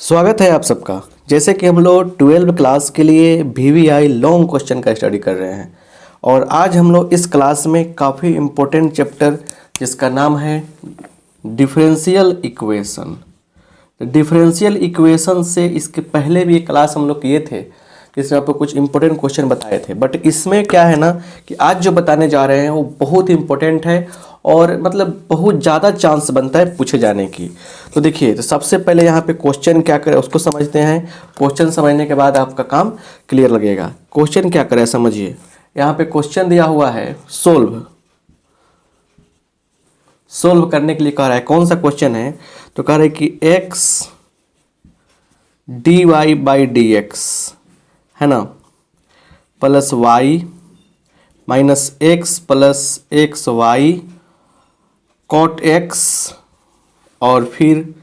स्वागत है आप सबका। जैसे कि हम लोग 12वीं क्लास के लिए VVI लॉन्ग क्वेश्चन का स्टडी कर रहे हैं और आज हम लोग इस क्लास में काफ़ी इम्पोर्टेंट चैप्टर जिसका नाम है डिफरेंशियल इक्वेशन। डिफरेंशियल इक्वेशन से इसके पहले भी एक क्लास हम लोग किए थे जिसमें आपको कुछ इंपॉर्टेंट क्वेश्चन बताए थे, बट इसमें क्या है ना कि आज जो बताने जा रहे हैं वो बहुत इंपॉर्टेंट है और मतलब बहुत ज़्यादा चांस बनता है पूछे जाने की। तो देखिए, तो सबसे पहले यहाँ पे क्वेश्चन क्या करें उसको समझते हैं। क्वेश्चन समझने के बाद आपका काम क्लियर लगेगा। क्वेश्चन क्या करें समझिए। यहाँ पे क्वेश्चन दिया हुआ है सोल्व करने के लिए कह रहा है। कौन सा क्वेश्चन है? तो कह रहा है कि x dy/dx है ना plus y minus x plus xy cot x और फिर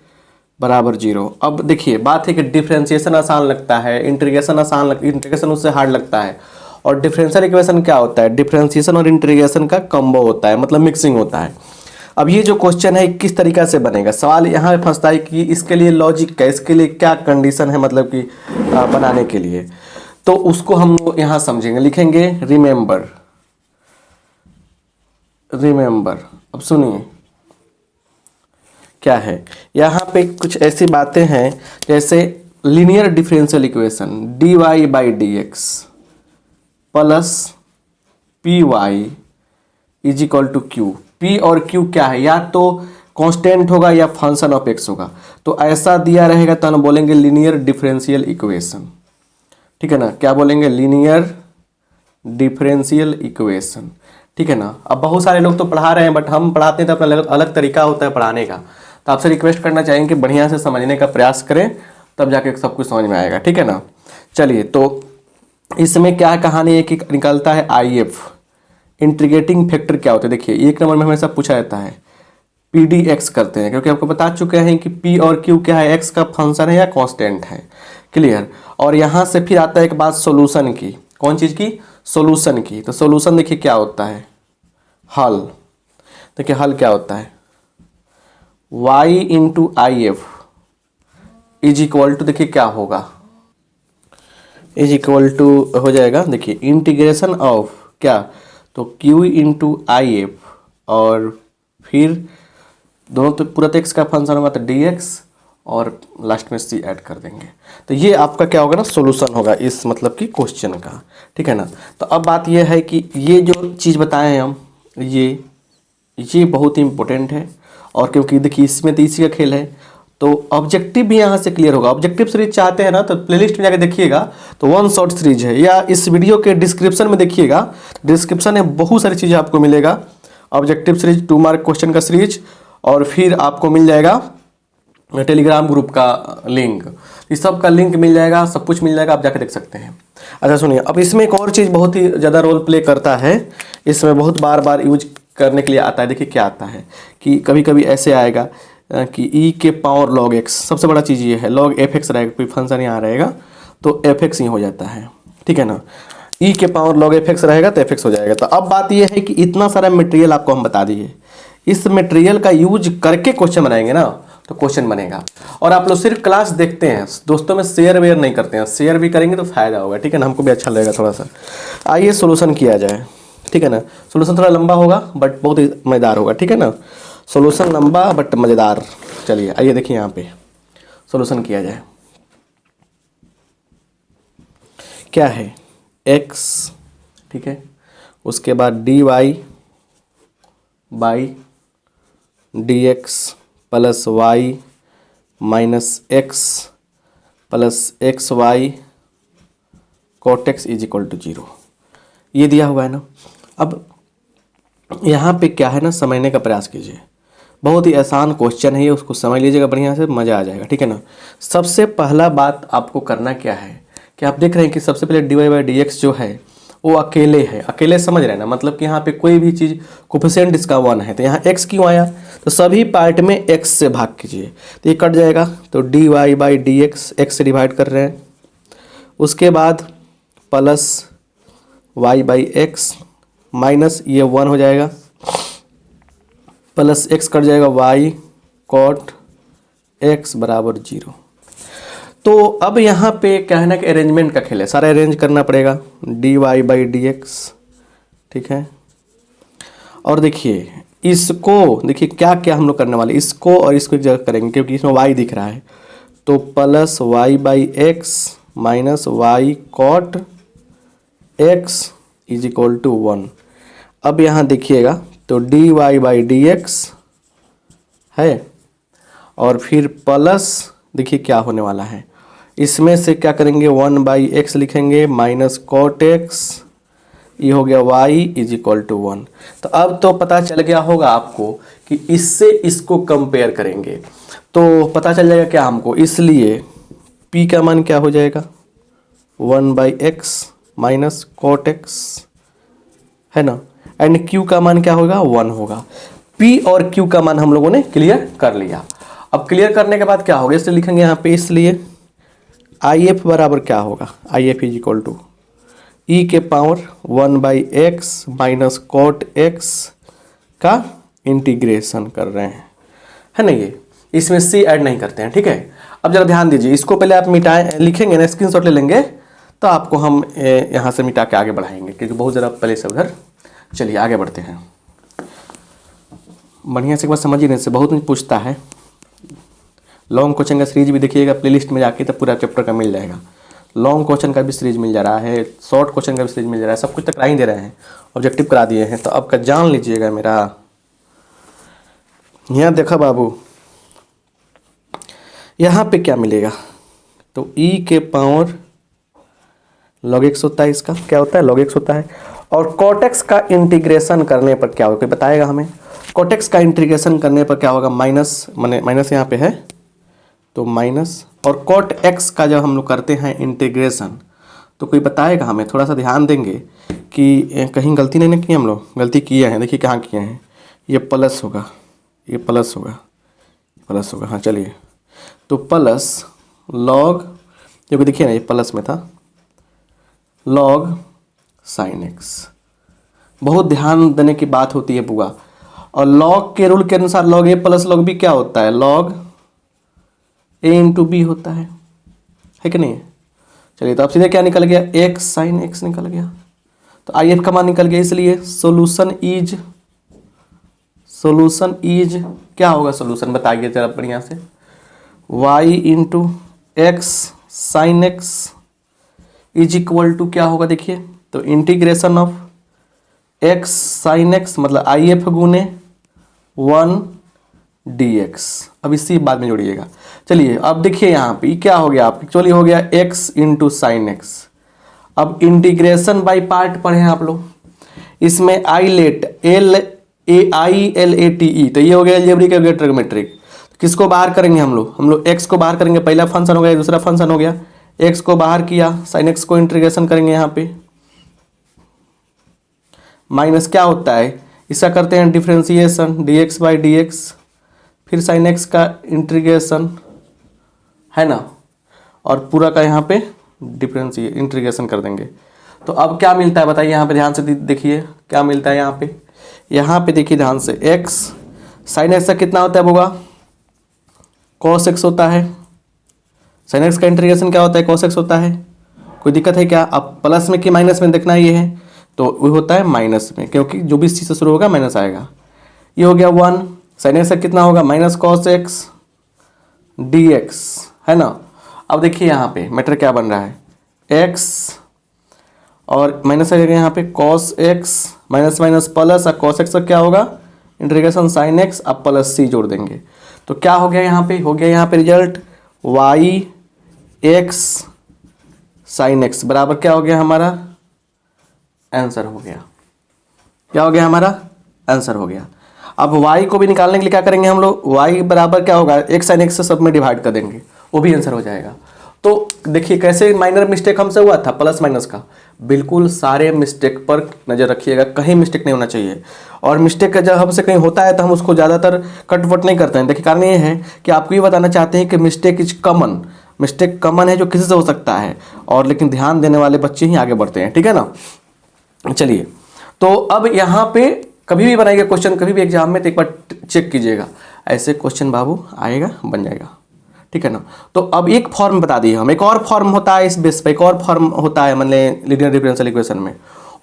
बराबर 0। अब देखिए, बात है कि डिफरेंशिएशन आसान लगता है, इंटीग्रेशन उससे हार्ड लगता है। और डिफरेंशियल इक्वेशन क्या होता है? डिफरेंशिएशन और इंटीग्रेशन का कॉम्बो होता है, मतलब मिक्सिंग होता है। अब ये जो क्वेश्चन है किस तरीका से बनेगा, सवाल यहाँ पे फंसता है कि इसके लिए लॉजिक क्या, इसके लिए क्या कंडीशन है, मतलब कि बनाने के लिए। तो उसको हम लोग यहाँ समझेंगे, लिखेंगे रिमेंबर। अब सुनिए क्या है यहाँ पे। कुछ ऐसी बातें हैं जैसे linear differential equation dy/dx plus py is equal to q। p और q क्या है? या तो कांस्टेंट होगा या फंक्शन ऑफ x होगा। तो ऐसा दिया रहेगा तो हम बोलेंगे लीनियर डिफरेंशियल इक्वेशन। ठीक है ना? क्या बोलेंगे? Linear differential equation. ठीक है ना? अब बहुत सारे लोग तो पढ़ा रहे हैं, बट हम पढ़ाते हैं तो अपना अलग तरीका होता है पढ़ाने का। तो आपसे रिक्वेस्ट करना चाहेंगे कि बढ़िया से समझने का प्रयास करें, तब जाके सब कुछ समझ में आएगा। ठीक है ना? चलिए, तो इसमें क्या कहानी है कि निकलता है IF इंटीग्रेटिंग फैक्टर क्या होता है। देखिए, 1 नंबर में हमेशा पूछा जाता है PDX करते हैं, क्योंकि आपको बता चुके हैं कि P और Q क्या है, x का फंक्शन है या कांस्टेंट है। क्लियर? और यहाँ से फिर आता है एक बात सोल्यूशन की। कौन चीज़ की? सोल्यूशन की। तो सोल्यूशन देखिए क्या होता है, हल। देखिए हल क्या होता है, y into IF is equal to, देखिए क्या होगा, इज इक्वल टू हो जाएगा, देखिए इंटीग्रेशन ऑफ क्या, तो q इंटू IF और फिर दोनों तो पूरा x का फंक्शन होगा तो dx और लास्ट में c ऐड कर देंगे। तो ये आपका क्या होगा ना, सॉल्यूशन होगा इस मतलब कि क्वेश्चन का। ठीक है ना? तो अब बात ये है कि ये जो चीज़ बताए हैं हम, ये बहुत ही इंपॉर्टेंट है। और क्योंकि देखिए इसमें तो इसी का खेल है, तो ऑब्जेक्टिव भी यहाँ से क्लियर होगा। ऑब्जेक्टिव सीरीज चाहते हैं ना तो प्लेलिस्ट में जाकर देखिएगा, तो 1 शॉर्ट सीरीज है, या इस वीडियो के डिस्क्रिप्शन में देखिएगा, डिस्क्रिप्शन में बहुत सारी चीज़ें आपको मिलेगा। ऑब्जेक्टिव सीरीज 2 मार्क क्वेश्चन का सीरीज, और फिर आपको मिल जाएगा टेलीग्राम ग्रुप का लिंक, इस सब का लिंक मिल जाएगा, सब कुछ मिल जाएगा, आप जाके देख सकते हैं। अच्छा सुनिए, अब इसमें एक और चीज़ बहुत ही ज़्यादा रोल प्ले करता है, इसमें बहुत बार बार यूज करने के लिए आता है। देखिए क्या आता है कि कभी कभी ऐसे आएगा कि e के पावर log x, सबसे बड़ा चीज़ ये है, log fx रहेगा, कोई फंक्शन यहाँ रहेगा तो fx ही हो जाता है। ठीक है ना? e के पावर log fx रहेगा तो fx हो जाएगा। तो अब बात ये है कि इतना सारा मटेरियल आपको हम बता दिए, इस मटेरियल का यूज करके क्वेश्चन बनाएंगे ना तो क्वेश्चन बनेगा। और आप लोग सिर्फ क्लास देखते हैं, दोस्तों में शेयर वेयर नहीं करते हैं। शेयर भी करेंगे तो फायदा होगा। ठीक है ना? हमको भी अच्छा लगेगा थोड़ा सा। आइए सोल्यूशन किया जाए। ठीक है ना? सोल्यूशन थोड़ा लंबा होगा बट बहुत ही मज़ेदार होगा। ठीक है ना? सोल्यूशन लंबा बट मज़ेदार। चलिए आइए देखिए यहाँ पे सोल्यूशन किया जाए। क्या है, x, ठीक है, उसके बाद dy/dx plus y minus x plus xy cot x is equal to 0। ये दिया हुआ है ना। अब यहाँ पे क्या है ना, समझने का प्रयास कीजिए। बहुत ही आसान क्वेश्चन है ये, उसको समझ लीजिएगा बढ़िया से, मज़ा आ जाएगा। ठीक है ना? सबसे पहला बात आपको करना क्या है कि आप देख रहे हैं कि सबसे पहले dy/dx जो है वो अकेले है। अकेले समझ रहे हैं ना, मतलब कि यहाँ पे कोई भी चीज़ कोफिशिएंट इसका 1 है, तो यहाँ x क्यों आया, तो सभी पार्ट में x से भाग कीजिए तो ये कट जाएगा। तो dy/dx x से डिवाइड कर रहे हैं, उसके बाद प्लस y/x माइनस ये 1 हो जाएगा, प्लस x कट जाएगा y कॉट x बराबर 0। तो अब यहाँ पे क्या है ना कि अरेंजमेंट का खेल है, सारा अरेंज करना पड़ेगा dy/dx, ठीक है। और देखिए इसको, देखिए क्या क्या हम लोग करने वाले, इसको और इसको एक जगह करेंगे क्योंकि इसमें y दिख रहा है, तो plus y/x minus y cot x is equal to 1। अब यहाँ देखिएगा तो dy/dx है और फिर प्लस देखिए क्या होने वाला है, इसमें से क्या करेंगे 1/x लिखेंगे माइनस cot x, ये हो गया y इज इक्वल टू 1। तो अब तो पता चल गया होगा आपको कि इससे इसको कंपेयर करेंगे तो पता चल जाएगा क्या हमको, इसलिए p का मान क्या हो जाएगा 1/x माइनस cot x, है ना, एंड q का मान क्या होगा 1 होगा। p और q का मान हम लोगों ने क्लियर कर लिया। अब क्लियर करने के बाद क्या होगा, इसलिए लिखेंगे यहाँ पे, इसलिए if बराबर क्या होगा, if is equal to e के power 1/x minus cot x का इंटीग्रेशन कर रहे हैं, है ना, ये इसमें c ऐड नहीं करते हैं, ठीक है। अब जरा ध्यान दीजिए, इसको पहले आप मिटाएं, लिखेंगे ना, स्क्रीनशॉट ले लेंगे तो आपको हम यहाँ से मिटा के आगे बढ़ाएंगे क्योंकि बहुत ज़रा पहले से उधर। चलिए आगे बढ़ते हैं, बढ़िया से एक बार समझिए, नहीं से बहुत कुछ पूछता है। लॉन्ग क्वेश्चन का सीरीज भी देखिएगा प्लेलिस्ट में जाके, तो पूरा चैप्टर का मिल जाएगा। लॉन्ग क्वेश्चन का भी सीरीज मिल जा रहा है, शॉर्ट क्वेश्चन का भी सीरीज मिल जा रहा है, सब कुछ तो करा ही दे रहे हैं, ऑब्जेक्टिव करा दिए हैं। तो अब का जान लीजिएगा मेरा, यहाँ देखा बाबू, यहाँ पे क्या मिलेगा, तो e के पावर log x होता है, इसका क्या होता है log x होता है, और cot x का इंटीग्रेशन करने पर क्या होगा, कोई बताएगा हमें। cot x का इंटीग्रेशन करने पर क्या होगा, माइनस, माने माइनस यहाँ पे है तो माइनस, और cot x का जब हम लोग करते हैं इंटीग्रेशन तो कोई बताएगा हमें, थोड़ा सा ध्यान देंगे कि कहीं गलती नहीं की, हम लोग गलती किए हैं, देखिए कहाँ किए हैं, ये प्लस होगा, ये प्लस होगा, प्लस होगा, हाँ चलिए, तो प्लस लॉग, जो कि देखिए ना ये प्लस में था, लॉग साइन एक्स। बहुत ध्यान देने की बात होती है बुआ, और लॉग के रूल के अनुसार लॉग ए प्लस लॉग बी क्या होता है, लॉग ए इंटू बी होता है कि नहीं। चलिए तो अब सीधे क्या निकल गया, एक्स साइन एक्स निकल गया, तो आई एफ का मान निकल गया, इसलिए सोल्यूशन इज क्या होगा, सोल्यूशन बताइए जरा बढ़िया से, y into x sine x is equal to क्या होगा, देखिए तो integration of x sine x मतलब आई एफ गुने 1 dx। अब इसी बाद में जोड़िएगा। चलिए अब देखिए यहाँ पे क्या हो गया, आप एक्चुअली हो गया x इंटू साइन एक्स। अब इंटीग्रेशन बाय पार्ट पढ़े हैं आप लोग, इसमें आई लेट AILATE, तो ये हो गया एल्जेब्रिक हो गया ट्रिग्नोमेट्रिक। किसको बाहर करेंगे हम लोग x को बाहर करेंगे, पहला फंक्शन हो गया, दूसरा फंक्शन हो गया, x को बाहर किया, साइन x को इंटीग्रेशन करेंगे, यहाँ पे माइनस क्या होता है, इसका करते हैं डिफ्रेंसिएशन dx/dx, फिर साइन x का इंटीग्रेशन, है ना, और पूरा का यहाँ पे इंटीग्रेशन कर देंगे। तो अब क्या मिलता है बताइए, यहाँ पे ध्यान से देखिए क्या मिलता है, यहाँ पे देखिए ध्यान से, x साइन x का कितना होता है होगा, cos x होता है, साइन x का इंटीग्रेशन क्या होता है, cos x होता है, कोई दिक्कत है क्या। अब प्लस में कि माइनस में देखना ये है, तो वो होता है माइनस में, क्योंकि जो भी चीज़ से शुरू होगा माइनस आएगा। ये हो गया 1, साइन x का कितना होगा, माइनस cos x dx, है ना। अब देखिए यहाँ पे मैटर क्या बन रहा है, x और माइनस आ जाएगा यहाँ पे cos x minus minus plus, और cos x का क्या होगा इंटीग्रेशन साइन x, अब प्लस c जोड़ देंगे, तो क्या हो गया यहाँ पे, हो गया यहाँ पे result y x sine x बराबर क्या हो गया, हमारा आंसर हो गया, क्या हो गया, हमारा आंसर हो गया। अब y को भी निकालने के लिए क्या करेंगे हम लोग, y बराबर क्या होगा, x साइन x से सब में डिवाइड कर देंगे, वो भी आंसर हो जाएगा। तो देखिए कैसे माइनर मिस्टेक हमसे हुआ था प्लस माइनस का, बिल्कुल सारे मिस्टेक पर नज़र रखिएगा, कहीं मिस्टेक नहीं होना चाहिए। और मिस्टेक का जब हमसे कहीं होता है तो हम उसको ज़्यादातर कटवट नहीं करते हैं। देखिए कारण ये है कि आपको ये बताना चाहते हैं कि mistake is common, mistake common है जो किसी से हो सकता है, और लेकिन ध्यान देने वाले बच्चे ही आगे बढ़ते हैं, ठीक है ना। चलिए तो अब यहाँ पे कभी भी बनाइएगा क्वेश्चन, कभी भी एग्जाम में, तो एक बार चेक कीजिएगा, ऐसे क्वेश्चन बाबू आएगा, बन जाएगा, ठीक है। ठीक है ना। तो अब एक फॉर्म बता दिए हम, एक और फॉर्म होता है इस बेस पे, एक और फॉर्म होता है मतलब लीनियर डिफरेंशियल इक्वेशन में,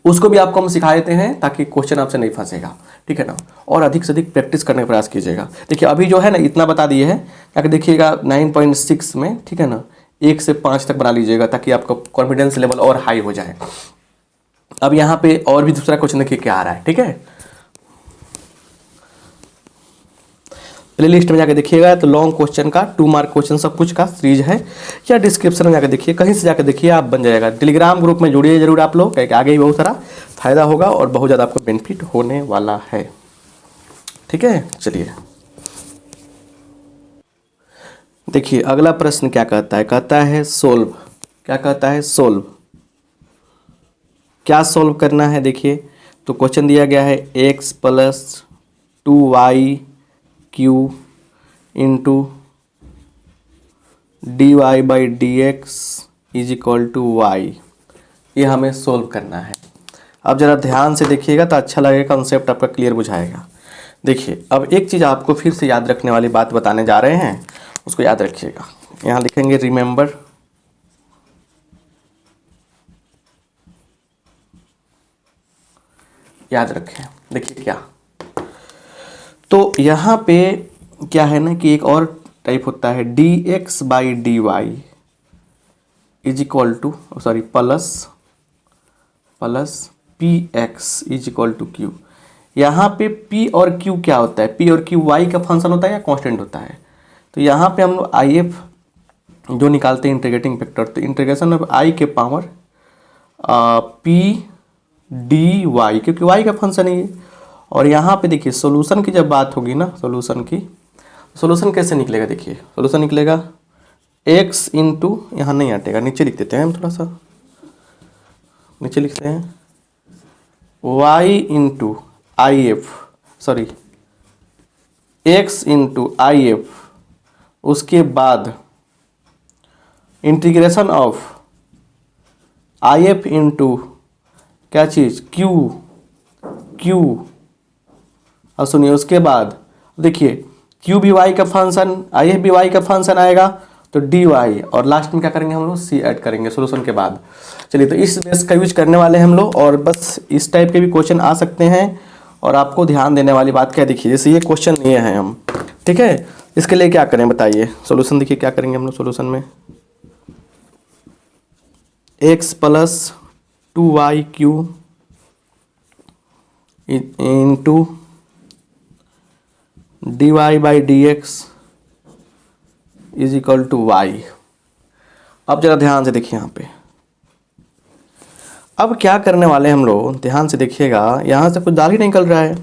उसको भी आपको हम सिखा देते हैं ताकि क्वेश्चन आपसे नहीं फंसेगा, ठीक है ना। और अधिक से अधिक प्रैक्टिस करने का प्रयास कीजिएगा। देखिए अभी जो है ना इतना बता दिए हैं, ताकि देखिएगा 9.6 में, ठीक है ना, 1 से 5 तक बना लीजिएगा ताकि आपका कॉन्फिडेंस लेवल और हाई हो जाए। अब यहाँ पे और भी दूसरा क्वेश्चन देखिए क्या आ रहा है, ठीक है। प्ले लिस्ट में जाके देखिएगा तो लॉन्ग क्वेश्चन का 2 मार्क क्वेश्चन सब कुछ का सीरीज है, या डिस्क्रिप्शन में जाकर देखिए, कहीं से जाकर देखिए, आप बन जाएगा। टेलीग्राम ग्रुप में जुड़िए जरूर आप लोग, क्योंकि आगे ही बहुत सारा फायदा होगा और बहुत ज़्यादा आपको बेनिफिट होने वाला है, ठीक है। चलिए देखिए अगला प्रश्न क्या कहता है, कहता है सोल्व। क्या कहता है? सोल्व। क्या सोल्व करना है? देखिए तो क्वेश्चन दिया गया है x plus 2y q into d y by d x is equal to y. ये हमें सोल्व करना है। अब ज़रा ध्यान से देखिएगा तो अच्छा लगेगा, कॉन्सेप्ट आपका क्लियर बुझाएगा। देखिए अब एक चीज़ आपको फिर से याद रखने वाली बात बताने जा रहे हैं, उसको याद रखिएगा। यहाँ लिखेंगे रिमेंबर, याद रखें। देखिए क्या, तो यहाँ पे क्या है ना कि एक और टाइप होता है d x by D y is equal to sorry plus p x is equal to q. यहाँ पे p और q क्या होता है? p और q y का फंक्शन होता है या कांस्टेंट होता है? तो यहाँ पे हम लोग आई एफ जो निकालते हैं इंटीग्रेटिंग फैक्टर, तो इंटीग्रेशन ऑफ i के पावर p डी वाई, क्योंकि y का फंक्शन है ये। और यहाँ पे देखिए सॉल्यूशन की जब बात होगी ना, सॉल्यूशन कैसे निकलेगा? देखिए सॉल्यूशन निकलेगा x इंटू, यहाँ नहीं हटेगा, नीचे लिख देते हैं हम, थोड़ा सा नीचे लिखते हैं y into I F, sorry x into I F, उसके बाद integration of I F into क्या चीज़ क्यू। और सुनिए उसके बाद देखिए क्यू भी वाई का फंक्शन, आई एफ भी वाई का फंक्शन आएगा, तो डी वाई, और लास्ट में क्या करेंगे हम लोग? सी ऐड करेंगे सोल्यूशन के बाद। चलिए तो इस बेस का यूज करने वाले हम लोग, और बस इस टाइप के भी क्वेश्चन आ सकते हैं। और आपको ध्यान देने वाली बात क्या, देखिए जैसे ये क्वेश्चन लिए हैं हम, ठीक है, इसके लिए क्या करें बताइए? सोल्यूशन देखिए क्या करेंगे हम लोग सोल्यूशन में, x plus 2y q into d y by d x is equal to y. अब जरा ध्यान से देखिए यहाँ पे, अब क्या करने वाले हम लोग, ध्यान से देखिएगा। यहाँ से कुछ दाल ही निकल रहा है,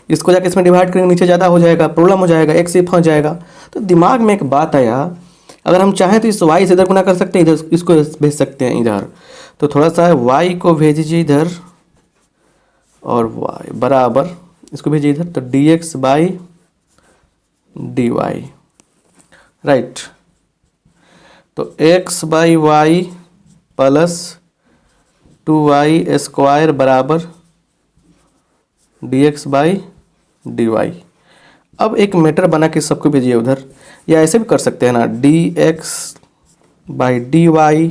इसको जाके इसमें डिवाइड करेंगे, नीचे ज़्यादा हो जाएगा, प्रॉब्लम हो जाएगा, एक से फंस जाएगा। तो दिमाग में एक बात आया, अगर हम चाहें तो इस y से इधर गुना कर सकते हैं, इधर इसको भेज सकते हैं इधर। तो थोड़ा सा y को भेज दीजिए इधर, और y बराबर इसको भेजिए इधर, तो D x by D Y, right. तो x by Y plus 2y square बराबर D x by D Y. अब एक मीटर बना के सबको भेजिए उधर, या ऐसे भी कर सकते हैं ना, d x by D y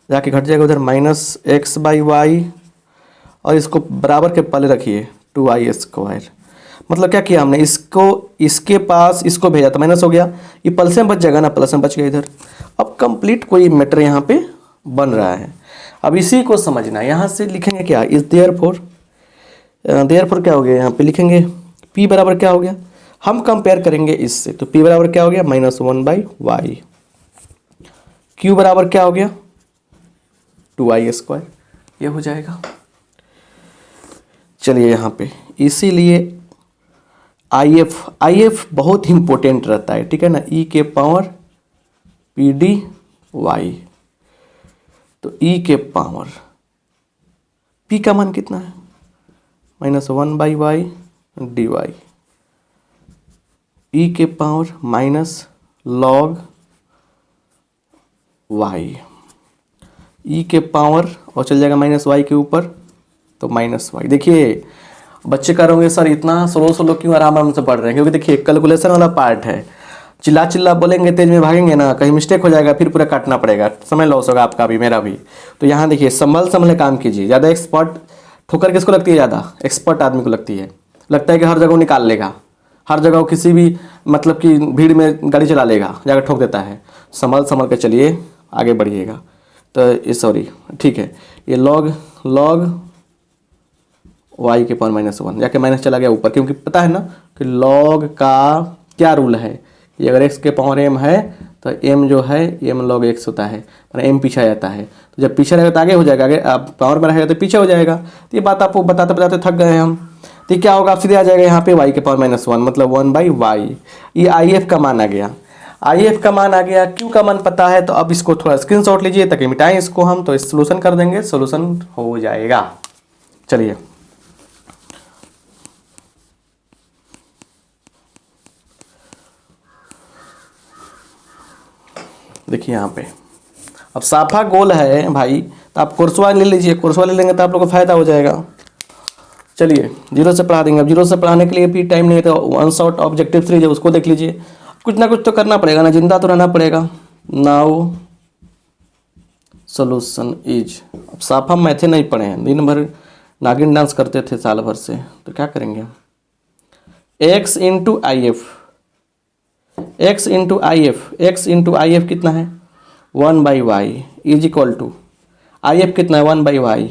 जाके घट जाएगा उधर माइनस एक्स बाई वाई, और इसको बराबर के पहले रखिए 2y स्क्वायर। मतलब क्या किया हमने, इसको इसके पास इसको भेजा तो माइनस हो गया, ये प्लस में बच जाएगा ना, प्लस में बच गया इधर। अब कंप्लीट कोई मैटर यहाँ पे बन रहा है। अब इसी को समझना, यहाँ से लिखेंगे क्या, इस देयरफॉर क्या हो गया, यहाँ पे लिखेंगे p बराबर क्या हो गया, हम कंपेयर करेंगे इससे, तो p बराबर क्या हो गया -1/y, q बराबर क्या हो गया 2y स्क्वायर, ये हो जाएगा। चलिए यहाँ पे इसीलिए IF बहुत इंपॉर्टेंट रहता है, ठीक है ना, e के पावर PD/y। तो e के पावर p का मान कितना है -1/y dy, e के power minus log y, e के पावर और चल जाएगा -y के ऊपर, तो -y। देखिए बच्चे कह रहे होंगे सर इतना स्लो क्यों आराम से पढ़ रहे हैं, क्योंकि देखिए कैलकुलेशन वाला पार्ट है, चिल्ला चिल्ला बोलेंगे, तेज में भागेंगे ना, कहीं मिस्टेक हो जाएगा, फिर पूरा काटना पड़ेगा, समय लॉस होगा आपका भी मेरा भी। तो यहाँ देखिए संभल संभले काम कीजिए। ज़्यादा एक्सपर्ट ठोकर किसको लगती है? ज़्यादा एक्सपर्ट आदमी को लगती है। लगता है कि हर जगह निकाल लेगा, हर जगह किसी भी मतलब कि भीड़ में गाड़ी चला लेगा, जाकर ठोक देता है। संभल संभल के चलिए, आगे बढ़िएगा। तो ये सॉरी ठीक है, ये लॉग y के पावर -1 जाके माइनस चला गया ऊपर, क्योंकि पता है ना कि लॉग का क्या रूल है कि अगर x के पावर m है तो m जो है m log x होता है, मतलब m पीछे आ जाता है। तो जब पीछे रहेगा तो आगे हो जाएगा, आगे आप पावर में रहेगा तो पीछे हो जाएगा। तो ये बात आपको बताते बताते थक गए हम। तो क्या होगा, आप सीधे आ जाएगा यहाँ पे y के पावर -1 मतलब 1/y। ये IF का मान आ गया, IF का मान आ गया। Q का मान पता है, तो अब इसको थोड़ा स्क्रीनशॉट लीजिए ताकि मिटाएं इसको हम, तो इस सोल्यूशन कर देंगे, सोल्यूशन हो जाएगा। चलिए देखिए यहाँ पे अब साफा गोल है भाई, तो आप कोर्सवा ले लीजिए, कोर्सवा ले लेंगे तो आप लोग को फायदा हो जाएगा। चलिए जीरो से पढ़ा देंगे। अब जीरो से पढ़ाने के लिए भी टाइम नहीं है, तो वन शॉट ऑब्जेक्टिव सीरीज है उसको देख लीजिए। कुछ ना कुछ तो करना पड़ेगा ना, जिंदा तो रहना पड़ेगा। नाउ सोल्यूशन इज, अब साफा मैथे नहीं पढ़े हैं, दिन भर नागिन डांस करते थे साल भर से, तो क्या करेंगे? x into I F, x into I F कितना है? 1/y is equal to I F कितना है? 1/y,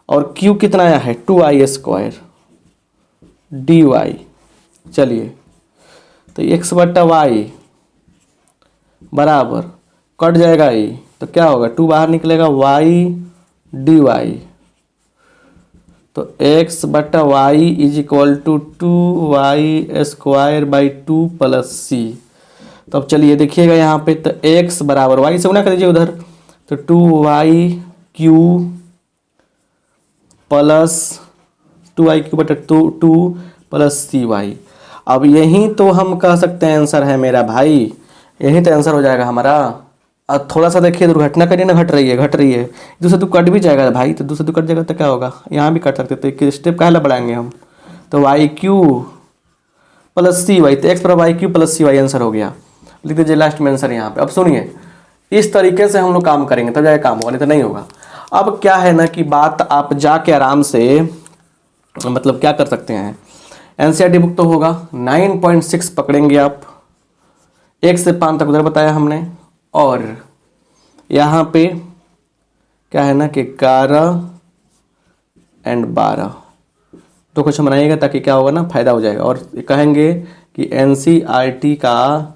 और q कितना आया है? 2i² dy। चलिए तो x/y बराबर कट जाएगा ये, तो क्या होगा? 2 बाहर निकलेगा, y dy। तो x/y is equal to 2y² 2 + c। तो अब चलिए देखिएगा यहाँ पे, तो x बराबर y से गुना कर दीजिए उधर, तो 2y³ + 2 + cy। अब यही तो हम कह सकते हैं आंसर है मेरा भाई, यही तो आंसर हो जाएगा हमारा। अब थोड़ा सा देखिए, दुर्घटना करिए ना, घट रही है, दूसरे तो कट भी जाएगा भाई, तो दूसरे तो कट जाएगा तो क्या होगा? यहाँ भी कट सकते, तो एक स्टेप काहे ला बढ़ाएंगे हम? तो y³ + cy, तो x/y³ + cy आंसर हो गया। लिख दीजिए लास्ट में आंसर यहाँ पे। अब सुनिए, इस तरीके से हम लोग काम करेंगे तब जाके काम होगा, नहीं तो नहीं होगा। अब क्या है ना कि बात आप जाके आराम से मतलब क्या कर सकते हैं, NCERT बुक तो होगा, 9.6 पकड़ेंगे आप, 1 से 5 तक उधर बताया हमने, और यहाँ पे क्या है ना कि 11 और 12 तो कुछ बनाइएगा, ताकि क्या होगा ना, फायदा हो जाएगा। और कहेंगे कि NCERT का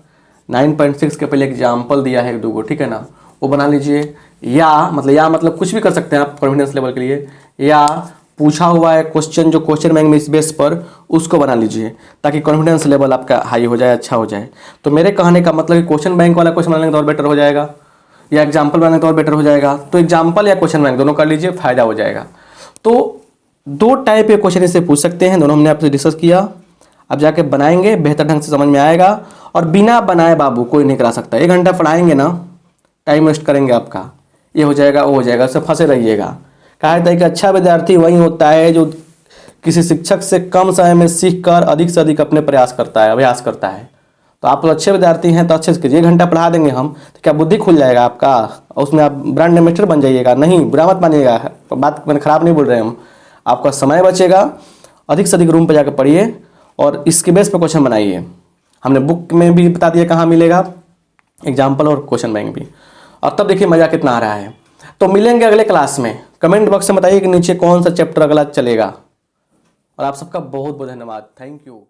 9.6 के पहले एग्जाम्पल दिया है 2 गो, ठीक है ना, वो बना लीजिए। या मतलब कुछ भी कर सकते हैं आप कॉन्फिडेंस लेवल के लिए, या पूछा हुआ है क्वेश्चन जो क्वेश्चन बैंक में इस बेस पर, उसको बना लीजिए ताकि कॉन्फिडेंस लेवल आपका हाई हो जाए, अच्छा हो जाए। तो मेरे कहने का मतलब कि क्वेश्चन बैंक वाला क्वेश्चन बनाने तो और बेटर हो जाएगा, या एग्जाम्पल बनाने तो और बेटर हो जाएगा। तो एग्जाम्पल या क्वेश्चन बैंक दोनों कर लीजिए, फायदा हो जाएगा। तो 2 टाइप के क्वेश्चन इससे पूछ सकते हैं, दोनों हमने आपसे डिस्कस किया। अब जाके बनाएंगे, बेहतर ढंग से समझ में आएगा। और बिना बनाए बाबू कोई नहीं करा सकता। 1 घंटा पढ़ाएंगे ना, टाइम वेस्ट करेंगे आपका, ये हो जाएगा वो हो जाएगा, उससे फंसे रहिएगा। कहा था कि अच्छा विद्यार्थी वही होता है जो किसी शिक्षक से कम समय में सीख कर अधिक से अधिक अपने अभ्यास करता है। तो आप लोग अच्छे विद्यार्थी हैं तो अच्छे से कीजिए। 1 घंटा पढ़ा देंगे हम, तो क्या बुद्धि खुल जाएगा आपका, और उसमें आप ब्रांड एम्बेसडर बन जाइएगा? नहीं, बुरा मत मानिएगा, बात मैंने खराब नहीं बोल रहे हम। आपका समय बचेगा, अधिक से अधिक रूम पर जाकर पढ़िए और इसके बेस पर क्वेश्चन बनाइए। हमने बुक में भी बता दिया कहाँ मिलेगा, एग्जाम्पल और क्वेश्चन बैंक भी। और तब देखिए मज़ा कितना आ रहा है। तो मिलेंगे अगले क्लास में। कमेंट बॉक्स में बताइए कि नीचे कौन सा चैप्टर अगला चलेगा। और आप सबका बहुत बहुत धन्यवाद, थैंक यू।